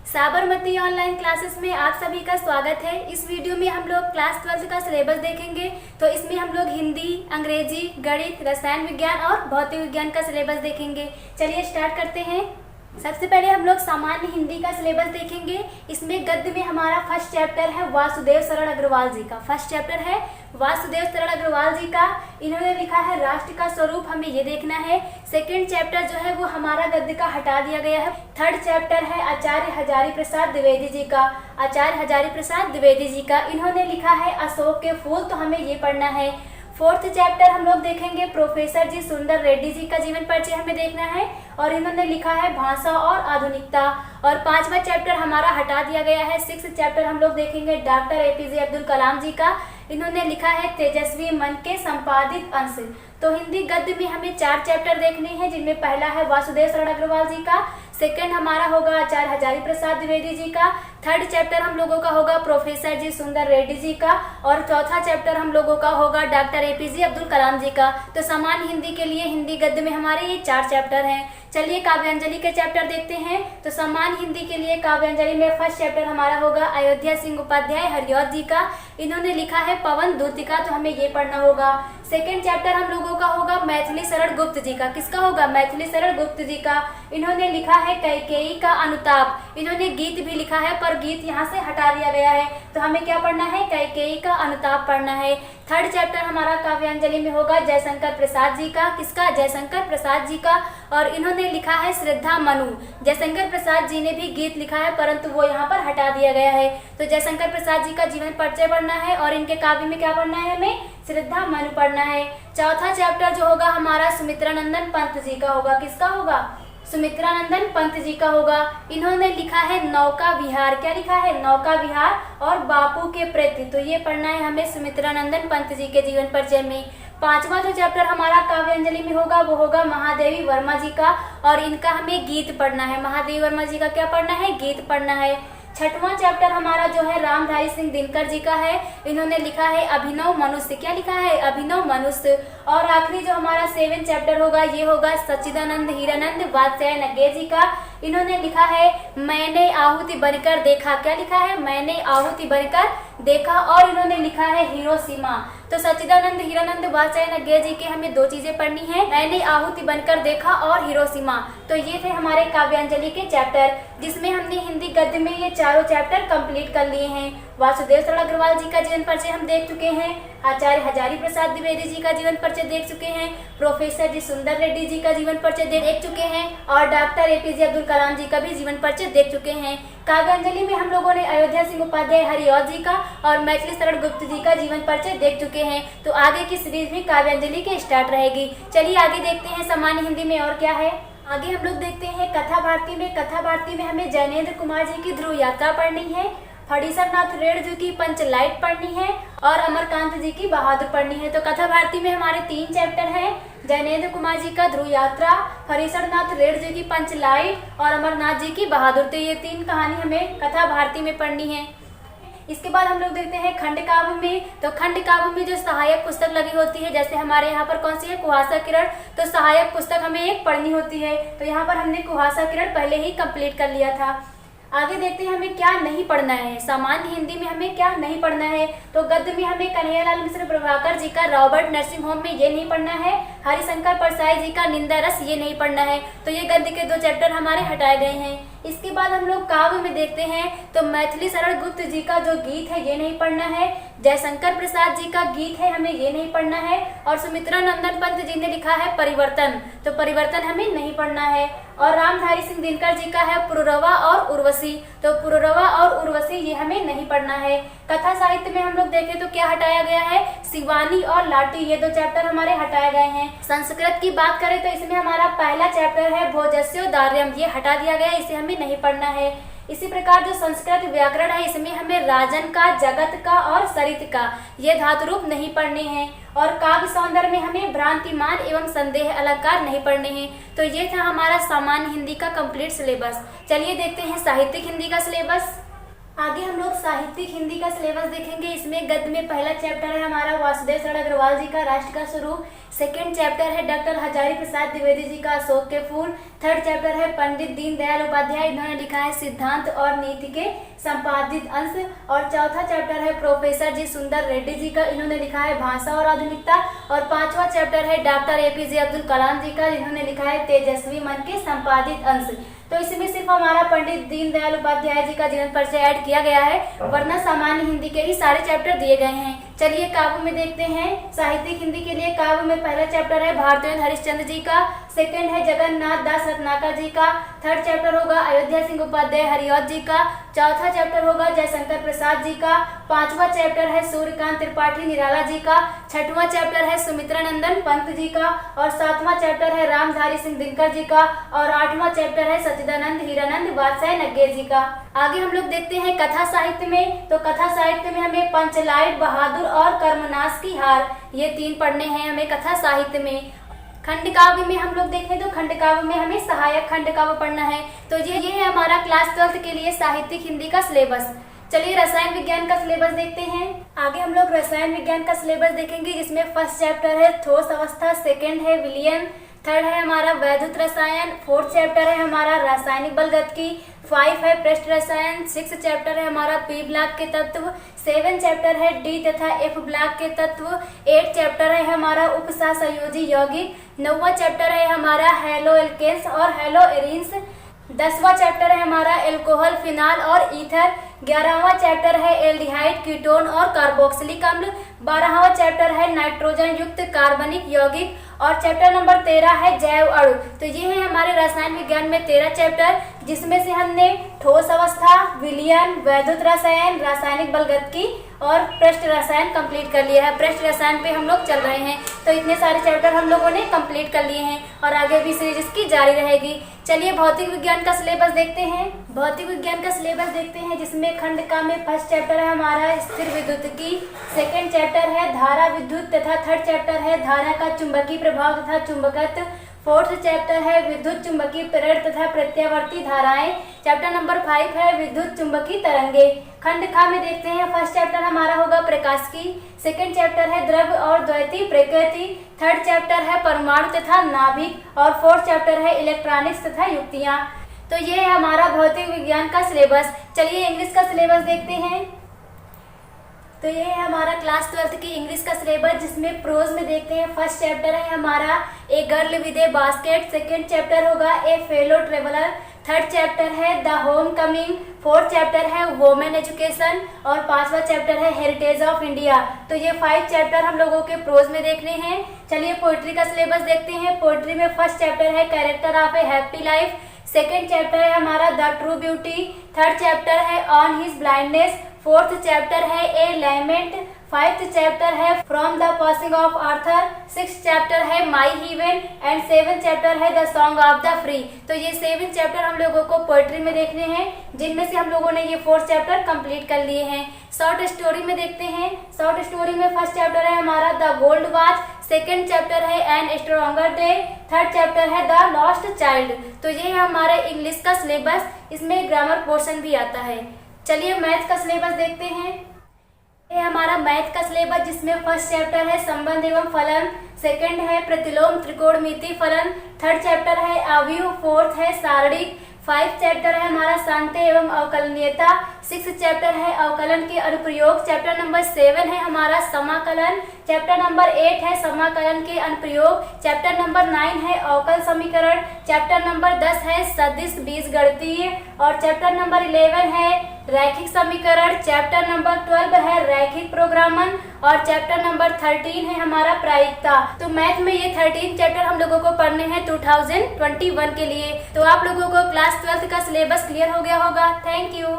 Sabarmati online classes में आप सभी का स्वागत है। इस वीडियो में हम लोग क्लास 12 का सिलेबस देखेंगे। तो इसमें हम लोग हिंदी, अंग्रेजी, गणित, रसायन विज्ञान और भौतिक विज्ञान का सिलेबस देखेंगे। चलिए स्टार्ट करते हैं। सबसे पहले हम लोग सामान्य हिंदी का सिलेबस देखेंगे। इसमें गद्य में हमारा फर्स्ट चैप्टर है वासुदेव सरल अग्रवाल जी का। फर्स्ट चैप्टर है वासुदेव सरल अग्रवाल जी का। इन्होंने लिखा है राष्ट्र का स्वरूप, हमें ये देखना है। सेकंड चैप्टर जो है वो हमारा गद्य का हटा दिया गया है। थर्ड चैप्टर है आचार्य हजारी प्रसाद द्विवेदी जी का। आचार्य हजारी प्रसाद द्विवेदी जी का इन्होंने लिखा है अशोक के फूल, तो हमें ये पढ़ना है। फोर्थ चैप्टर हम लोग देखेंगे प्रोफेसर जी सुंदर रेड्डी जी का जीवन परिचय हमें देखना है, और इन्होंने लिखा है भाषा और आधुनिकता। और पांचवा चैप्टर हमारा हटा दिया गया है। सिक्स चैप्टर हम लोग देखेंगे डॉक्टर एपीजे अब्दुल कलाम जी का। इन्होंने लिखा है तेजस्वी मन के संपादित अंश। तो हिंदी गद्य में हमें 4 चैप्टर देखने हैं, जिनमें पहला है वासुदेव सरल अग्रवाल जी का, सेकंड हमारा होगा आचार्य हजारी प्रसाद द्विवेदी जी का, थर्ड चैप्टर हम लोगों का होगा प्रोफेसर जी सुंदर रेड्डी जी का, और चौथा चैप्टर हम लोगों का होगा डॉक्टर एपीजे अब्दुल कलाम जी का। तो सामान्य हिंदी के लिए हिंदी गद्य में हमारे ये 4 चैप्टर हैं। चलिए काव्यांजलि के चैप्टर देखते हैं। तो सामान्य हिंदी के लिए काव्यांजलि में फर्स्ट चैप्टर हमारा होगा अयोध्या सिंह उपाध्याय हरिऔध जी का। इन्होंने लिखा है पवन दूतिका, तो हमें ये पढ़ना होगा। सेकेंड चैप्टर हम लोगों का होगा मैथिली शरण गुप्त जी का। किसका होगा? मैथिली शरण गुप्त जी का। इन्होंने लिखा है कैकेयी का अनुताप। इन्होंने गीत भी लिखा है, पर गीत यहाँ से हटा दिया गया है, तो हमें क्या पढ़ना है? कैकेयी का अनुताप पढ़ना है। थर्ड चैप्टर हमारा काव्यांजलि में होगा जयशंकर प्रसाद जी का। किसका? जयशंकर प्रसाद जी का। और इन्होंने लिखा है श्रद्धा मनु। जयशंकर प्रसाद जी ने भी गीत लिखा है, परंतु वो यहाँ पर हटा दिया गया है। तो जयशंकर प्रसाद जी का जीवन परिचय पढ़ना है, और इनके काव्य में क्या पढ़ना है? हमें श्रद्धा मनु पढ़ना है। चौथा चैप्टर जो होगा हमारा सुमित्रानंदन पंत जी का होगा। किसका होगा? सुमित्रानंदन पंत जी का होगा। इन्होंने लिखा है नौका विहार। क्या लिखा है? नौका विहार और बापू के प्रति। तो ये पढ़ना है हमें सुमित्रानंदन पंत जी के जीवन परिचय में। पांचवा जो चैप्टर हमारा काव्यांजलि में होगा वो होगा महादेवी वर्मा जी का, और इनका हमें गीत पढ़ना है। महादेवी वर्मा जी का क्या पढ़ना है? गीत पढ़ना है। छठवां चैप्टर हमारा जो है रामधारी सिंह दिनकर जी का है। इन्होंने लिखा है अभिनव मनुष्य। क्या लिखा है? अभिनव मनुष्य। और आखिरी जो हमारा 7वां चैप्टर होगा ये होगा सच्चिदानंद हीरानंद वात्स्यायन नग्गे जी का। इन्होंने लिखा है मैंने आहुति बनकर देखा। क्या लिखा है? मैंने आहुति बनकर देखा। और इन्होंने लिखा है हिरोशिमा। तो सच्चिदानंद हीरानंद वात्स्यायन नग्गे जी के हमें 2 चीजें पढ़नी है, मैंने आहुति बनकर देखा और हिरोशिमा। तो ये थे हमारे काव्यांजलि के चैप्टर, जिसमें हमने हिंदी गद्य में ये चारों चैप्टर कंप्लीट कर लिए हैं। वासुदेव सरल अग्रवाल जी का जीवन परिचय हम देख चुके हैं, आचार्य हजारी प्रसाद द्विवेदी जी का जीवन परिचय देख चुके हैं, प्रोफेसर जी सुंदर रेड्डी जी का जीवन परिचय देख चुके हैं, और डॉक्टर एपीजे अब्दुल कलाम जी का भी जीवन परिचय देख चुके हैं। काव्यांजलि में हम लोगों ने अयोध्या सिंह उपाध्याय हरिऔध जी का और मैथिली शरण गुप्त जी का जीवन परिचय देख चुके हैं। तो आगे की सीरीज में काव्यांजलि की स्टार्ट रहेगी। चलिए आगे देखते हैं सामान्य हिंदी में और क्या है। आगे हम लोग देखते हैं कथा भारती में। कथा भारती में हमें जैनेन्द्र कुमार जी की ध्रुव यात्रा पढ़नी है, फणीसर नाथ रेड जी की पंचलाइट पढ़नी है, और अमरकांत जी की बहादुर पढ़नी है। तो कथा भारती में हमारे 3 चैप्टर हैं, जैनेन्द्र कुमार जी का ध्रुव यात्रा, फणीसर नाथ रेड जी की पंचलाइट और अमरनाथ जी की बहादुर। तो ये 3 कहानी हमें कथा भारती में पढ़नी है। इसके बाद हम लोग देखते हैं खंड काव्य में। तो खंड काव्य में जो सहायक पुस्तक लगी होती है, जैसे हमारे यहाँ पर कौन सी है? कुहासा किरण। तो सहायक पुस्तक हमें एक पढ़नी होती है। तो यहाँ पर हमने कुहासा किरण पहले ही कंप्लीट कर लिया था। आगे देखते हैं हमें क्या नहीं पढ़ना है। सामान्य हिंदी में हमें क्या नहीं पढ़ना है। तो गद्य में हमें कन्हैयालाल मिश्र प्रभाकर जी का रॉबर्ट नर्सिंग होम में ये नहीं पढ़ना है, हरिशंकर परसाई जी का निंदा रस ये नहीं पढ़ना है। तो ये गद्य के 2 चैप्टर हमारे हटाए गए हैं। इसके बाद हम लोग काव्य में देखते हैं। तो मैथिली शरण गुप्त जी का जो गीत है ये नहीं पढ़ना है, जयशंकर प्रसाद जी का गीत है हमें ये नहीं पढ़ना है, और सुमित्रानंदन पंत जी ने लिखा है परिवर्तन। तो परिवर्तन हमें नहीं पढ़ना है। और रामधारी सिंह दिनकर जी का है पुरुरवा और उर्वशी। तो पुरुरवा और उर्वशी ये हमें नहीं पढ़ना है। कथा साहित्य में हम लोग देखें तो क्या हटाया गया है? शिवानी और लाटी, ये 2 चैप्टर हमारे हटाए गए हैं। संस्कृत की बात करें तो इसमें हमारा पहला चैप्टर है भोजस्योदार्यम, ये हटा दिया गया, इसे हमें नहीं पढ़ना है। इसी प्रकार जो संस्कृत व्याकरण है इसमें हमें राजन का, जगत का और सरित का ये धातु रूप नहीं पढ़ने हैं। और काव्य सौंदर्य में हमें भ्रांतिमान एवं संदेह अलंकार नहीं पढ़ने हैं। तो ये था हमारा सामान्य हिंदी का कंप्लीट सिलेबस। चलिए देखते हैं साहित्यिक हिंदी का सिलेबस। आगे हम लोग साहित्यिक हिंदी का सिलेबस देखेंगे। इसमें गद्य में पहला चैप्टर है हमारा वासुदेव शरण अग्रवाल जी का राष्ट्र का स्वरूप। सेकंड चैप्टर है डॉक्टर हजारी प्रसाद द्विवेदी जी का अशोक के फूल। थर्ड चैप्टर है पंडित दीनदयाल उपाध्याय, इन्होंने लिखा है सिद्धांत और नीति के संपादित अंश। और चौथा चैप्टर है प्रोफेसर जी सुंदर रेड्डी जी का, इन्होंने लिखा है भाषा और आधुनिकता। और पांचवा चैप्टर है डॉक्टर एपीजे अब्दुल कलाम जी का, इन्होंने लिखा है तेजस्वी मन के संपादित अंश। तो इसमें सिर्फ हमारा पंडित दीनदयाल उपाध्याय जी का जीवन परिचय ऐड किया गया है, वरना सामान्य हिंदी के ही सारे चैप्टर दिए गए हैं। चलिए काव्य में देखते हैं। साहित्यिक हिंदी के लिए काव्य में पहला चैप्टर है भारतेंदु हरिश्चंद्र जी का। सेकंड है जगन्नाथ दास रत्नाकर जी का। थर्ड चैप्टर होगा अयोध्या सिंह उपाध्याय हरिऔध जी का। चौथा चैप्टर होगा जयशंकर प्रसाद जी का। पांचवा चैप्टर है सूर्यकांत त्रिपाठी निराला जी का। छठवां चैप्टर है सुमित्रा नंदन पंत जी का। और सातवां चैप्टर है रामधारी सिंह दिनकर जी का। और आठवां चैप्टर है सच्चिदानंद हीरानंद वात्स्यायन नग्गे जी का। आगे हम लोग देखते हैं कथा साहित्य में। तो कथा साहित्य में हमें पंचलाइट, बहादुर और कर्मनाश की हार, ये 3 पढ़ने हैं हमें कथा साहित्य में। खंड काव्य में हम लोग देखें तो खंड काव्य में हमें सहायक खंड काव्य पढ़ना है। तो ये है हमारा क्लास 12 के लिए साहित्यिक हिंदी का सिलेबस। चलिए रसायन विज्ञान का सिलेबस देखते हैं। आगे हम लोग रसायन विज्ञान का सिलेबस देखेंगे, जिसमें फर्स्ट चैप्टर है ठोस अवस्था, सेकेंड है विलयन, थर्ड है हमारा वैद्युत रसायन, फोर्थ चैप्टर है हमारा रासायनिक बलगतिकी, 5 है पृष्ठ रसायन, 6 चैप्टर है हमारा पी ब्लॉक के तत्व, 7 चैप्टर है डी तथा एफ ब्लॉक के तत्व, 8 चैप्टर है हमारा उपसह संयोजी यौगिक, 9वां चैप्टर है हमारा हेलो एल्केन्स और हेलो एरिन्स, 10वां चैप्टर है हमारा एल्कोहल, फिनाल और ईथर, 11वां चैप्टर है एल्डिहाइड, कीटोन और कार्बोक्सिलिक अम्ल, 12वां चैप्टर है नाइट्रोजन युक्त कार्बनिक यौगिक और चैप्टर नंबर 13 है जैव अणु। तो ये है हमारे रसायन विज्ञान में 13 चैप्टर, जिसमें से हमने ठोस अवस्था, विलयन, वैद्युत रसायन, रासायनिक बलगतिकी और पृष्ठ रसायन कंप्लीट कर लिया है। पृष्ठ रसायन पे हम लोग चल रहे हैं। तो इतने सारे चैप्टर हम लोगों ने कंप्लीट कर लिए हैं और आगे भी सीरीज इसकी जारी रहेगी। चलिए भौतिक विज्ञान का सिलेबस देखते हैं। भौतिक विज्ञान का सिलेबस देखते हैं, जिसमें खंड का में फर्स्ट चैप्टर है हमारा स्थिर विद्युतिकी, सेकेंड चैप्टर है धारा विद्युत तथा थर्ड चैप्टर है धारा का चुंबकीय प्रभाव तथा चुंबकत्व, फोर्थ चैप्टर है विद्युत चुंबकीय प्रेरण तथा प्रत्यावर्ती धाराएं, चैप्टर नंबर 5 है विद्युत चुंबकीय तरंगे। खंड खा में देखते हैं फर्स्ट चैप्टर हमारा होगा प्रकाशिकी, सेकंड चैप्टर है द्रव्य और द्वैतीय प्रकृति, थर्ड चैप्टर है परमाणु तथा नाभिक और फोर्थ चैप्टर है इलेक्ट्रॉनिक्स तथा युक्तियां। तो ये है हमारा भौतिक विज्ञान का सिलेबस। चलिए इंग्लिश का सिलेबस देखते हैं। तो ये है हमारा क्लास 12 की इंग्लिश का सिलेबस, जिसमें प्रोज में देखते हैं फर्स्ट चैप्टर है हमारा a girl with A basket, second chapter होगा ए फेलो ट्रेवलर, थर्ड चैप्टर है the home coming, fourth chapter है वोमेन एजुकेशन और 5वां चैप्टर है हेरिटेज ऑफ इंडिया। तो ये 5 चैप्टर हम लोगों के प्रोज में देखने हैं। चलिए पोइट्री का सिलेबस देखते हैं। पोइट्री में फर्स्ट चैप्टर है character of a happy life, second chapter है हमारा the true beauty, third chapter है on his blindness, fourth chapter है ए लैमेंट, 5th चैप्टर है from the passing of Arthur, 6th chapter है my heaven and 7th chapter है the song of the free. तो ये 7 chapter हम लोगों को पोएट्री में देखने हैं, जिनमें से हम लोगों ने ये 4 चैप्टर कंप्लीट कर लिए हैं। शॉर्ट स्टोरी में देखते हैं। शॉर्ट स्टोरी में फर्स्ट चैप्टर है हमारा the gold watch, second chapter है an stronger day, third chapter है द लॉस्ट चाइल्ड। तो ये है हमारा इंग्लिश का सिलेबस, इसमें ग्रामर पोर्शन भी आता है। चलिए मैथ का सिलेबस देखते हैं। ये हमारा मैथ का सिलेबस, जिसमें फर्स्ट चैप्टर है संबंध एवं फलन, सेकंड है प्रतिलोम त्रिकोणमिति फलन, थर्ड चैप्टर है अवयव, फोर्थ है सारणिक, 5th चैप्टर है हमारा सांख्य एवं अवकलनीयता, 6th चैप्टर है अवकलन के अनुप्रयोग, चैप्टर नंबर 7 है हमारा समाकलन, चैप्टर नंबर 8 है समाकलन के अनुप्रयोग, चैप्टर नंबर 9 है अवकल समीकरण, चैप्टर नंबर 10 है सदिश बीजगणितीय और चैप्टर नंबर 11 है रैखिक समीकरण, चैप्टर नंबर 12 है रैखिक प्रोग्रामन और चैप्टर नंबर 13 है हमारा प्रायिकता। तो मैथ में ये 13 चैप्टर हम लोगों को पढ़ने हैं 2021 के लिए। तो आप लोगों को क्लास 12 का सिलेबस क्लियर हो गया होगा। Thank you.